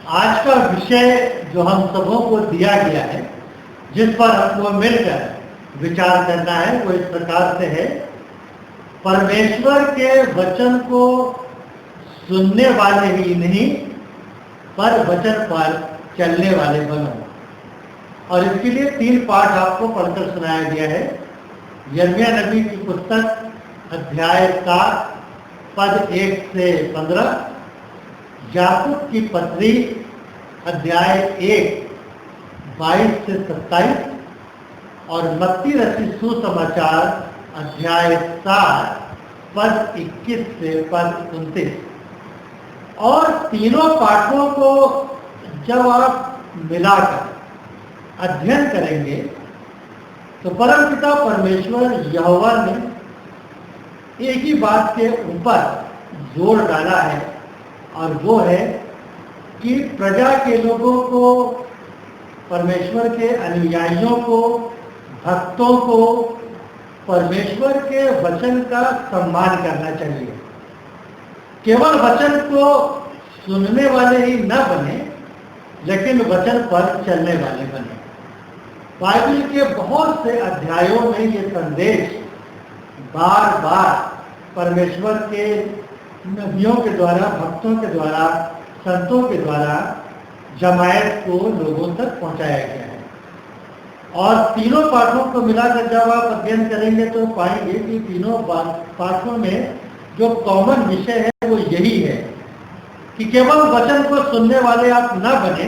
आज का विषय जो हम सबों को दिया गया है, जिस पर हमको मिलकर विचार करना है, वो इस प्रकार से है। परमेश्वर के वचन को सुनने वाले ही नहीं, पर वचन पर चलने वाले बनो। और इसके लिए 3 पाठ आपको पढ़कर सुनाया गया है। यिर्मयाह नबी की पुस्तक अध्याय 7 पद 1 से 15, याकूब की पत्री अध्याय 1 22 से 27 और मत्ती रचित सुसमाचार अध्याय 7 पद 21 से पद 29। और तीनों पाठों को जब आप मिलाकर अध्ययन करेंगे तो परमपिता परमेश्वर यहोवा ने एक ही बात के ऊपर जोर डाला है, और वो है कि प्रजा के लोगों को, परमेश्वर के अनुयायियों को, भक्तों को परमेश्वर के वचन का सम्मान करना चाहिए। केवल वचन को सुनने वाले ही न बने, लेकिन वचन पर चलने वाले बने। बाइबल के बहुत से अध्यायों में ये संदेश बार बार परमेश्वर के नबियों के द्वारा, भक्तों के द्वारा, संतों के द्वारा जमायत को लोगों तक पहुंचाया गया है। और तीनों पाठों को मिलाकर जब आप अध्ययन करेंगे तो पाएंगे कि तीनों पाठों में जो कॉमन विषय है वो यही है कि केवल वचन को सुनने वाले आप न बने,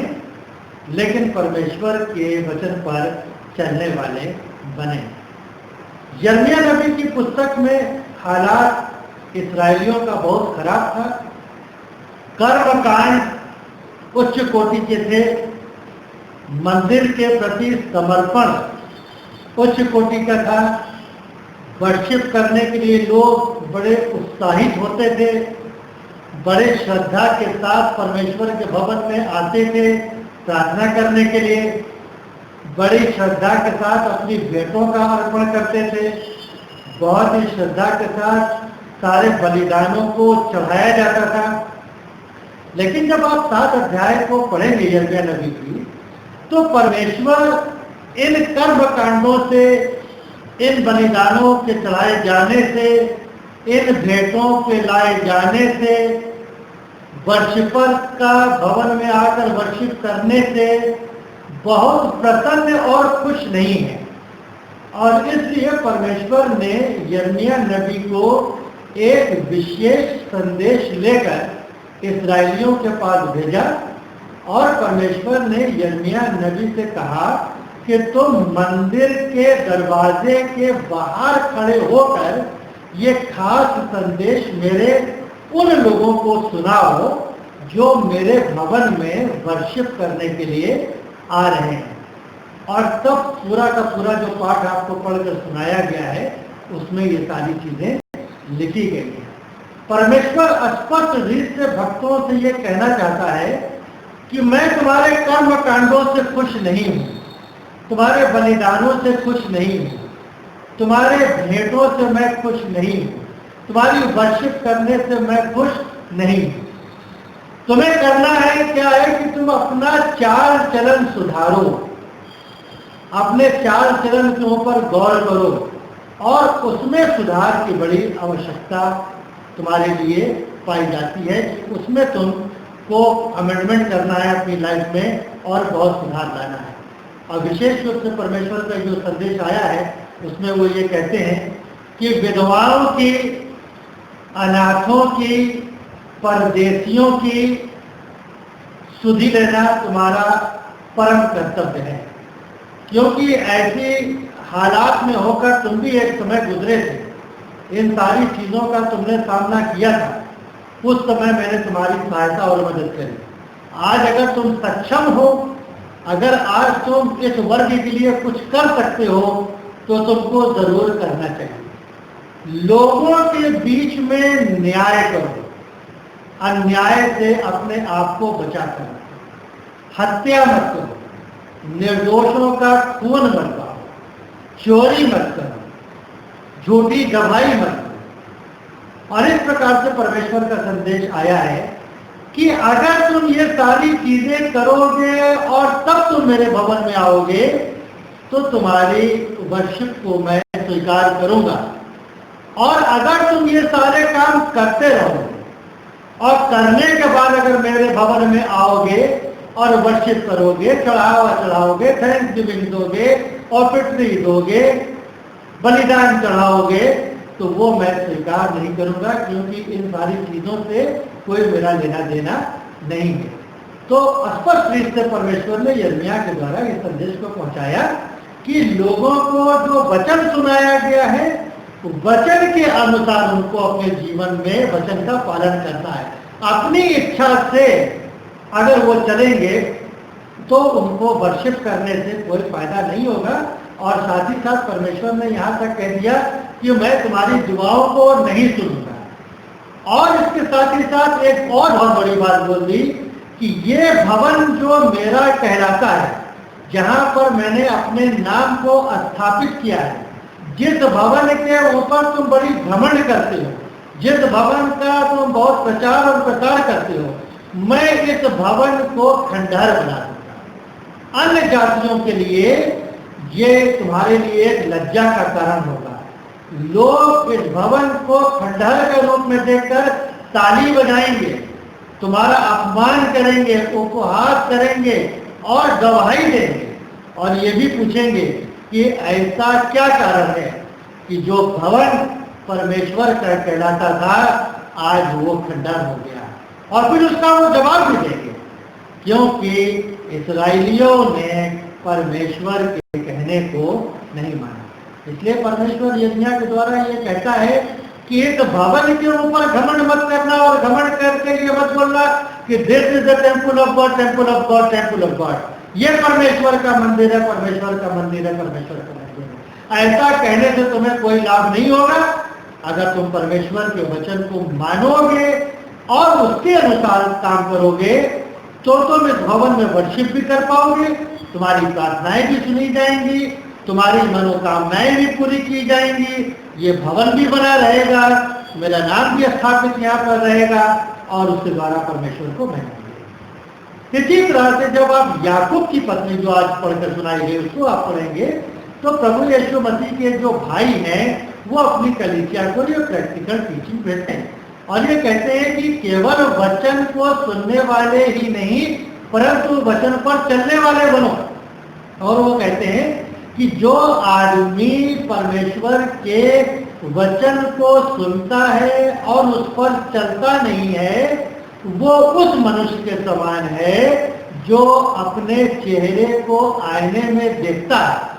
लेकिन परमेश्वर के वचन पर चलने वाले बने। यिर्मयाह नबी की पुस्तक में हालात इस्राएलियों का बहुत खराब था। कर्मकांड उच्च कोटि के थे, मंदिर के प्रति समर्पण उच्च कोटि का था, वर्शिप करने के लिए लोग बड़े उत्साहित होते थे, बड़े श्रद्धा के साथ परमेश्वर के भवन में आते थे प्रार्थना करने के लिए, बड़ी श्रद्धा के साथ अपनी भेंटों का अर्पण करते थे, बहुत ही श्रद्धा के साथ सारे बलिदानों को चढ़ाया जाता था। लेकिन जब आप 7 अध्याय को पढ़ेंगे यिर्मयाह नबी की, तो परमेश्वर इन कर्म कांडों से, इन बलिदानों के चढ़ाए जाने से, इन भेंटों के लाए जाने से, वर्शिपर का भवन में आकर वर्शिप करने से बहुत प्रसन्न और खुश नहीं है। और इसलिए परमेश्वर ने यिर्मयाह नबी को एक विशेष संदेश लेकर इस्राएलियों के पास भेजा, और परमेश्वर ने यिर्मयाह नबी से कहा कि तुम मंदिर के दरवाजे के बाहर खड़े होकर ये खास संदेश मेरे उन लोगों को सुनाओ जो मेरे भवन में वर्शिप करने के लिए आ रहे हैं। और तब पूरा का पूरा जो पाठ आपको पढ़कर सुनाया गया है, उसमें ये सारी चीजें लिखी गई हैं। परमेश्वर स्पष्ट रीत से भक्तों से ये कहना चाहता है कि मैं तुम्हारे कर्म कांडों से खुश नहीं हूँ, तुम्हारे बलिदानों से खुश नहीं हूँ, तुम्हारे भेंटों से मैं खुश नहीं हूँ, तुम्हारी वर्शिप करने से मैं खुश नहीं हूँ। तुम्हें करना है क्या है कि तुम अपना चाल चलन सुधारो, अपने चाल चलन के ऊपर गौर करो, और उसमें सुधार की बड़ी आवश्यकता तुम्हारे लिए पाई जाती है। उसमें तुमको अमेंडमेंट करना है अपनी लाइफ में, और बहुत सुधार लाना है। और विशेष रूप से परमेश्वर का जो संदेश आया है, उसमें वो ये कहते हैं कि विधवाओं की, अनाथों की, परदेशियों की सुधि लेना तुम्हारा परम कर्तव्य है। क्योंकि ऐसी हालात में होकर तुम भी एक समय गुजरे थे, इन सारी चीज़ों का तुमने सामना किया था। उस समय मैंने तुम्हारी सहायता और मदद करी। आज अगर तुम सक्षम हो, अगर आज तुम इस वर्ग के लिए कुछ कर सकते हो, तो तुमको जरूर करना चाहिए। लोगों के बीच में न्याय करो, अन्याय से अपने आप को बचा करो, हत्या मत करो, निर्दोषों का खून मत करो, चोरी मत करो, झूठी गवाही मत करो। और इस प्रकार से परमेश्वर का संदेश आया है कि अगर तुम ये सारी चीजें करोगे और तब तुम मेरे भवन में आओगे तो तुम्हारी वर्शिप को मैं स्वीकार करूंगा। और अगर तुम ये सारे काम करते रहोगे और करने के बाद अगर मेरे भवन में आओगे और वर्शिप करोगे, चढ़ावा चढ़ाओगे, थैंक्स गिविंग दोगे, ऑफरिंग दोगे, बलिदान चढ़ाओगे, तो वो मैं स्वीकार नहीं करूंगा, क्योंकि इन सारी चीजों से कोई मेरा लेना देना नहीं है। तो स्पष्ट रूप से परमेश्वर ने यिर्मयाह के द्वारा इस संदेश को पहुंचाया कि लोगों को जो वचन सुनाया गया है, वचन के अनुसार उनको अपने जीवन में वचन का पालन करना है। अपनी इच्छा से अगर वो चलेंगे तो उनको वर्शिप करने से कोई फायदा नहीं होगा। और साथ ही साथ परमेश्वर ने यहाँ तक कह दिया कि मैं तुम्हारी दुआओं को नहीं सुनूंगा। और इसके साथ ही साथ एक और बहुत बड़ी बात बोल दी कि ये भवन जो मेरा कहलाता है, जहां पर मैंने अपने नाम को स्थापित किया है, जिस भवन के ऊपर तुम बड़ी घमंड करते हो, जिस भवन का तुम बहुत प्रचार और प्रसार करते हो, मैं इस भवन को खंडहर बना दूंगा। अन्य जातियों के लिए ये तुम्हारे लिए एक लज्जा का कारण होगा। लोग इस भवन को खंडहर के रूप में देखकर ताली बजाएंगे, तुम्हारा अपमान करेंगे, उपहास करेंगे और गवाही देंगे, और ये भी पूछेंगे कि ऐसा क्या कारण है कि जो भवन परमेश्वर का कहलाता था आज वो खंडहर हो गया। और फिर उसका वो जवाब भी देंगे, क्योंकि इस्राएलियों ने परमेश्वर के कहने को नहीं माना। इसलिए परमेश्वर यिर्मयाह के द्वारा ये कहता है कि इस भवन के ऊपर घमंड मत करना, और घमंड करके ये मत बोलना कि this is the temple of God, temple of God, temple of God. ये परमेश्वर का मंदिर है, परमेश्वर का मंदिर है, परमेश्वर का मंदिर है। ऐसा कहने से तुम्हें कोई लाभ नहीं होगा। अगर तुम परमेश्वर के वचन को मानोगे और उसके अनुसार काम करोगे तो तुम इस भवन में वर्शिप भी कर पाओगे, तुम्हारी प्रार्थनाएं भी सुनी जाएंगी, तुम्हारी मनोकामनाएं भी पूरी की जाएंगी, ये भवन भी बना रहेगा, मेरा नाम भी स्थापित यहाँ पर रहेगा, और उसके द्वारा परमेश्वर को मानेंगे। इसी तरह से जब आप याकूब की पत्नी जो आज पढ़कर सुनाई है उसको आप पढ़ेंगे तो प्रभु यीशु मसीह के जो भाई हैं वो अपनी कलीसिया को ये प्रैक्टिकल टीचिंग देते हैं, और ये कहते हैं कि केवल वचन को सुनने वाले ही नहीं परंतु वचन पर चलने वाले बनो। और वो कहते हैं कि जो आदमी परमेश्वर के वचन को सुनता है और उस पर चलता नहीं है, वो उस मनुष्य के समान है जो अपने चेहरे को आईने में देखता है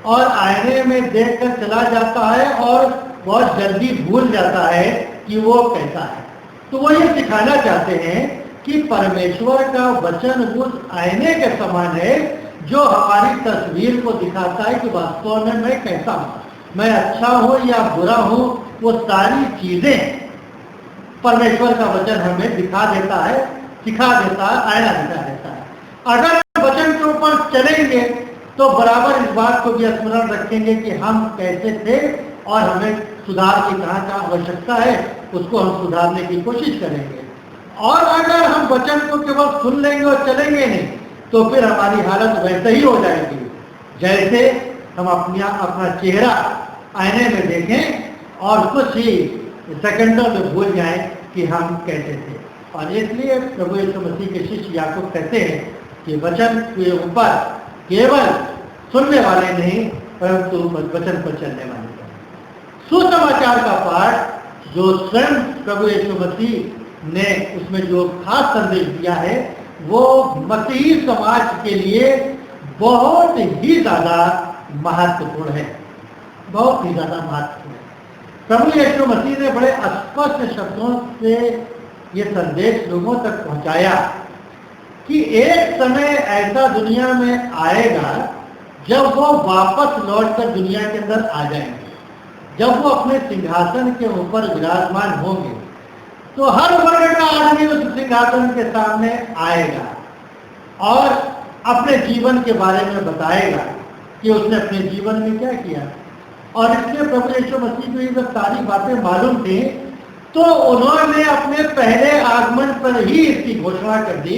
और आईने में देखकर चला जाता है और बहुत जल्दी भूल जाता है कि वो कैसा है। तो वो ये सिखाना चाहते हैं कि परमेश्वर का वचन उस आईने के समान है जो हमारी तस्वीर को दिखाता है कि वास्तव में मैं कैसा हूँ, मैं अच्छा हूँ या बुरा हूँ। वो सारी चीजें परमेश्वर का वचन हमें दिखा देता है, सिखा देता है, आईना दिखा देता है। अगर वचन के ऊपर चलेंगे तो बराबर इस बात को भी स्मरण रखेंगे कि हम कैसे थे और हमें सुधार की कहाँ कहाँ आवश्यकता है, उसको हम सुधारने की कोशिश करेंगे। और अगर हम वचन को केवल सुन लेंगे और चलेंगे नहीं तो फिर हमारी हालत वैसे ही हो जाएगी जैसे हम अपना चेहरा आईने में देखें और कुछ ही सेकंडों में भूल जाएं कि हम कैसे थे। और इसलिए प्रभु यीशु मसीह के शिष्य याकूब कहते हैं कि वचन के ऊपर केवल सुनने वाले नहीं परंतु वचन पर चलने वाले। सुसमाचार का पाठ जो स्वयं प्रभु यीशु मसीह ने उसमें जो खास संदेश दिया है वो मसीही समाज के लिए बहुत ही ज्यादा महत्वपूर्ण है, बहुत ही ज्यादा महत्वपूर्ण है। प्रभु यीशु मसीह ने बड़े स्पष्ट शब्दों से ये संदेश लोगों तक पहुंचाया कि एक समय ऐसा दुनिया में आएगा जब वो वापस लौटकर दुनिया के अंदर आ जाएंगे, जब वो अपने सिंहासन के ऊपर विराजमान होंगे तो हर वर्ग का आदमी उस सिंहासन के सामने आएगा और अपने जीवन के बारे में बताएगा कि उसने अपने जीवन में क्या किया। और इसलिए प्रभु यीशु मसीह को ये जब सारी बातें मालूम थी तो उन्होंने अपने पहले आगमन पर ही इसकी घोषणा कर दी,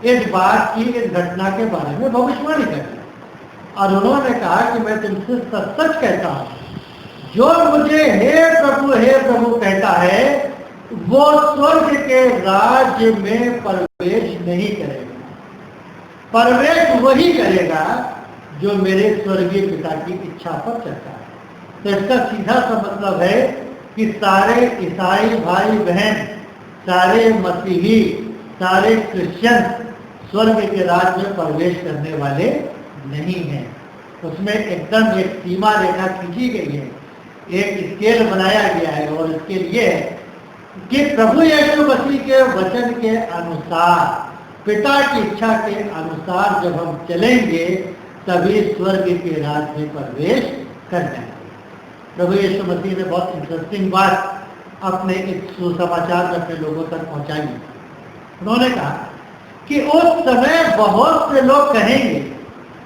इस बात की, इस घटना के बारे में भविष्यवाणी कर दी। और उन्होंने कहा कि मैं तुमसे सच सच कहता हूं, जो मुझे हे प्रभु कहता है, वो स्वर्ग के राज्य में प्रवेश नहीं करेगा। प्रवेश वही करेगा जो मेरे स्वर्गीय पिता की इच्छा पर चलता है। तो इसका सीधा सा मतलब है कि सारे ईसाई भाई बहन, सारे मसीही, सारे क्रिश्चियन स्वर्ग के राज्य में प्रवेश करने वाले नहीं हैं। उसमें एकदम एक सीमा रेखा खींची गई है, एक स्केल बनाया गया है, और इसके लिए कि प्रभु यीशु मसीह के वचन के अनुसार, पिता की इच्छा के अनुसार जब हम चलेंगे, तभी स्वर्ग के राज्य में प्रवेश कर जाएंगे। प्रभु यीशु मसीह ने बहुत इंटरेस्टिंग बात अपने इस सुसमाचार में अपने लोगों तक पहुंचाई। उन्होंने कहा कि उस समय बहुत से लोग कहेंगे,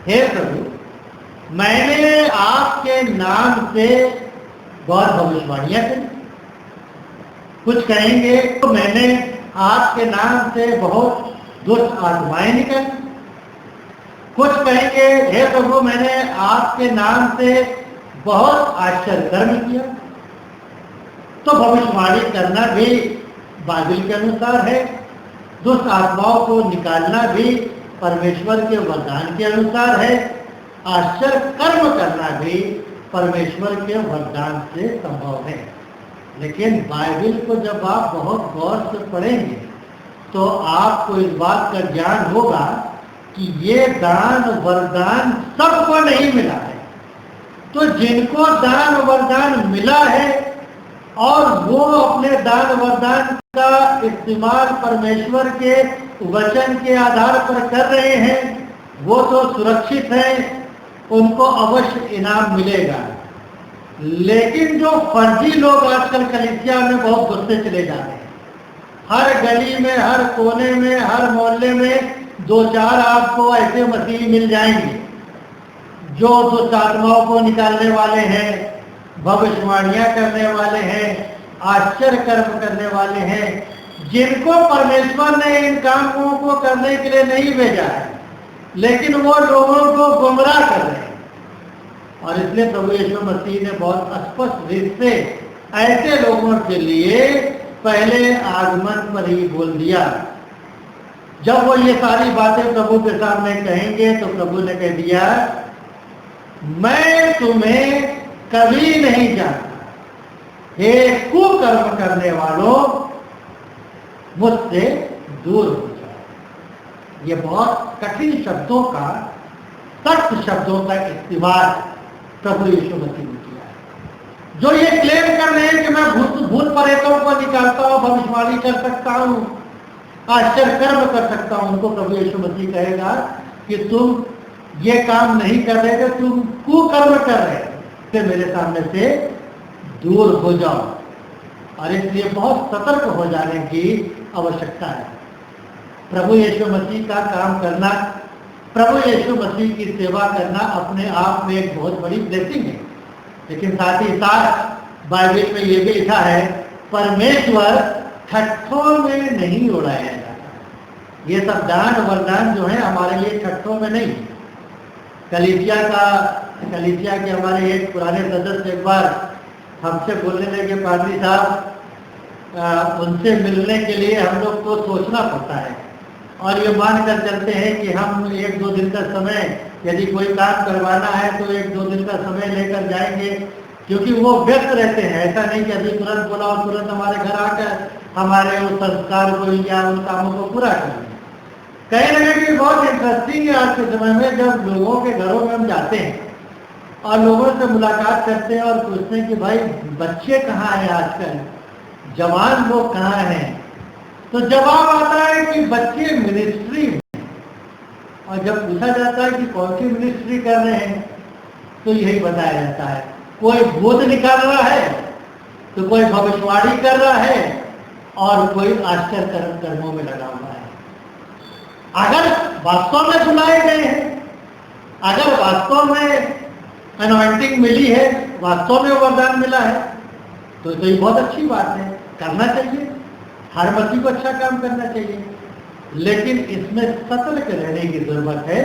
हे प्रभु, मैंने आपके नाम से बहुत भविष्यवाणियां करी। कुछ कहेंगे तो मैंने आपके नाम से बहुत दुष्ट आत्माएं निकाली। कुछ कहेंगे, हे प्रभु, मैंने आपके नाम से बहुत आश्चर्य कर्म किया। तो भविष्यवाणी करना भी बाइबल के अनुसार है, दुष्ट आत्माओं को निकालना भी परमेश्वर के वरदान के अनुसार है, आश्चर्य कर्म करना भी परमेश्वर के वरदान से संभव है। लेकिन बाइबल को जब आप बहुत गौर से पढ़ेंगे तो आपको इस बात का ज्ञान होगा कि ये दान वरदान सबको नहीं मिला है। तो जिनको दान वरदान मिला है और वो अपने दान वरदान का इस्तेमाल परमेश्वर के वचन के आधार पर कर रहे हैं, वो तो सुरक्षित हैं, उनको अवश्य इनाम मिलेगा। लेकिन जो फर्जी लोग आजकल कलीसिया में बहुत घुसते चले जा रहे हैं, हर गली में, हर कोने में, हर मोहल्ले में दो चार आपको ऐसे मसीही मिल जाएंगे जो दुष्ट आत्माओं को निकालने वाले हैं, भविष्यवाणियां करने वाले हैं, आश्चर्य कर्म करने वाले हैं, जिनको परमेश्वर ने इन कामों को करने के लिए नहीं भेजा है, लेकिन वो लोगों को गुमराह कर रहे हैं। और इसलिए प्रभु यीशु मसीह ने बहुत स्पष्ट रूप से ऐसे लोगों के लिए पहले आगमन पर ही बोल दिया। जब वो ये सारी बातें प्रभु के सामने कहेंगे तो प्रभु ने कह दिया, मैं तुम्हें कभी नहीं जानता, हे कुकर्म करने वालों, मुझसे दूर हो जाओ। ये बहुत कठिन शब्दों का, सख्त शब्दों का इस्तेमाल प्रभु यीशु मसीह ने किया है। जो ये क्लेम कर रहे हैं कि मैं भूत प्रेतों को निकालता हूं, भविष्यवाणी कर सकता हूं, आश्चर्य कर्म कर सकता हूं, उनको प्रभु यीशु मसीह कहेगा कि तुम ये काम नहीं कर रहे थे, तुम कुकर्म कर रहे थे, मेरे सामने से दूर हो जाओ। और इसलिए बहुत सतर्क हो जाने की आवश्यकता है। प्रभु यीशु मसीह का काम करना, प्रभु यीशु मसीह की सेवा करना अपने आप में एक बहुत बड़ी ब्लेसिंग है। लेकिन साथ ही साथ बाइबल में ये भी लिखा है, परमेश्वर ठट्ठों में नहीं उड़ाया जाता। ये सब दान वरदान जो है हमारे लिए ठट्ठों में नहीं। कलीसिया के हमारे एक पुराने सदस्य एक बार हमसे बोलने लगे, पादरी साहब, उनसे मिलने के लिए हम लोग को सोचना पड़ता है और ये मान कर चलते हैं कि हम 1-2 दिन का समय, यदि कोई काम करवाना है तो 1-2 दिन का समय लेकर जाएंगे, क्योंकि वो व्यस्त रहते हैं। ऐसा नहीं कि अभी तुरंत बोला और तुरंत हमारे घर आकर हमारे उस संस्कार को या उन कामों को पूरा करेंगे। कहीं ना कहीं बहुत इंटरेस्टिंग है आज के समय में, जब लोगों के घरों में हम जाते हैं और लोगों से मुलाकात करते हैं और पूछते हैं कि भाई बच्चे कहाँ हैं आजकल, जवान लोग कहाँ हैं, तो जवाब आता है कि बच्चे मिनिस्ट्री में। और जब पूछा जाता है कि कौन सी मिनिस्ट्री कर रहे हैं, तो यही बताया जाता है, कोई भूत निकाल रहा है, तो कोई भविष्यवाणी कर रहा है, और कोई आश्चर्य कर्मों में लगा हुआ है। अगर वास्तव में बुलाए गए हैं, अगर वास्तव में अनॉइंटिंग मिली है, वास्तव में वरदान मिला है, तो ये बहुत अच्छी बात है। करना चाहिए, हर मसीह को अच्छा काम करना चाहिए, लेकिन इसमें सतर्क रहने की जरूरत है,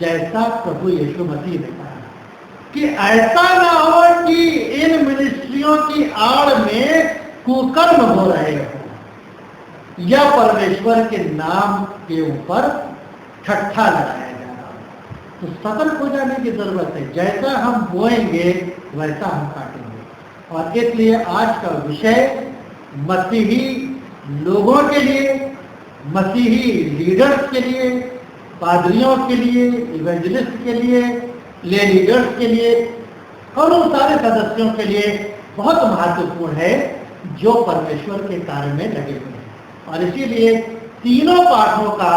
जैसा प्रभु यीशु मसीह ने कहा कि ऐसा ना हो कि इन मिनिस्ट्रियों की आड़ में कुकर्म हो रहे हो या परमेश्वर के नाम के ऊपर ठट्ठा लगाया जा रहा हो। तो सतर्क हो जाने की जरूरत है, जैसा हम बोएंगे वैसा हम काटेंगे। और इसलिए आज का विषय मसीही लोगों के लिए, मसीही लीडर्स के लिए, पादरियों के लिए, इवेंजलिस्ट के लिए, ले लीडर्स के लिए और उन सारे सदस्यों के लिए बहुत महत्वपूर्ण है जो परमेश्वर के कार्य में लगे हुए हैं। और इसीलिए तीनों पाठों का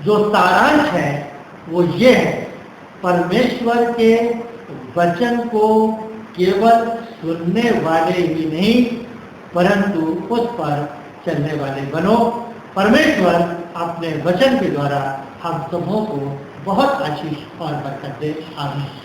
जो सारांश है वो ये है, परमेश्वर के वचन को केवल सुनने वाले ही नहीं परंतु उस पर चलने वाले बनो। परमेश्वर अपने वचन के द्वारा हम सबों को बहुत आशीष और बरकत दे। आमीन।